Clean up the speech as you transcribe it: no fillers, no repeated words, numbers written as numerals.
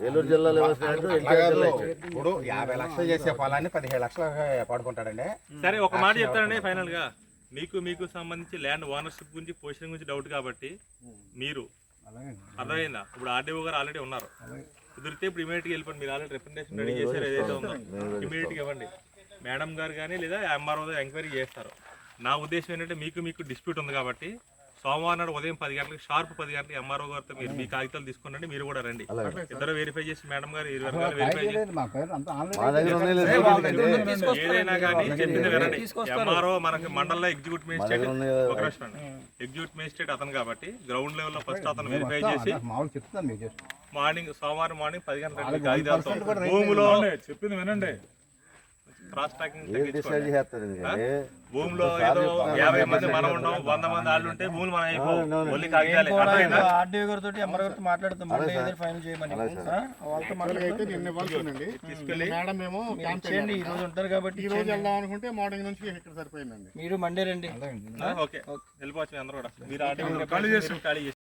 ఏలూరు జిల్లాలో ఇప్పుడు 50 లక్షలు చేసే పొలాన్ని 17 లక్షలు పడుకుంటాడండి. సరే ఒక మాట చెప్తానండి ఫైనల్ గా, మీకు సంబంధించి ల్యాండ్ ఓనర్షిప్ గురించి పొజిషన్ గురించి డౌట్ కాబట్టి మీరు అర్థమైందా? ఇప్పుడు ఆర్డీఓ గారు ఆల్రెడీ ఉన్నారు, కుదిరితే ఇప్పుడు ఇమీడియట్గా వెళ్ళిపోండి. మీరు ఆల్రెడీ రిప్రజెంటేషన్ రెడీ చేశారు, ఏదైతే ఉందో ఇమీడియట్గా ఇవ్వండి. మేడం గారు కానీ లేదా ఎంఆర్ఓ ఎంక్వైరీ చేస్తారు. నా ఉద్దేశం ఏంటంటే మీకు డిస్ప్యూట్ ఉంది కాబట్టి సోమవారం నాడు ఉదయం 10 గంటలకు షార్ప్ 10 గంటలకు ఎంఆర్ఓ గారితో మీరు మీ కాగితాలు తీసుకునండి. మీరు కూడా రండి, ఇద్దరు వెరిఫై చేసి మేడం గారు వెరిఫై చేసి ఏదైనా కానీ చెప్పింది వినండి. ఎంఆర్ఓ మనకి మండలంలో ఎగ్జిక్యూటివ్ మేజిస్ట్రేట్ అతను కాబట్టి గ్రౌండ్ లెవెల్లో ఫస్ట్ అతను వెరిఫై చేసి సోమవారం మార్నింగ్ 10 గంటలకు కాగితాలతో భూమిలో చెప్పింది వినండి. క్రాస్ ట్రాకింగ్ భూమిలో ఏదో 50 మంది మనం ఉన్నాం, 100 మంది వాళ్ళు ఉంటే భూములు మనం అయిపోయి ఆర్డీఓ గారితో ఎంఆర్ గారితో మాట్లాడుతాం, ఫైనల్ చేయమని తీసుకెళ్ళి ఈ రోజు ఉంటారు కాబట్టి ఈ రోజు వెళ్దాం అనుకుంటే మార్నింగ్ నుంచి ఇక్కడ సరిపోయిందండి. మీరు మండే రండి. ఓకే వెళ్ళిపోవచ్చు అందరూ కూడా. మీరు ఆర్డీఓ ఖాళీ చేసి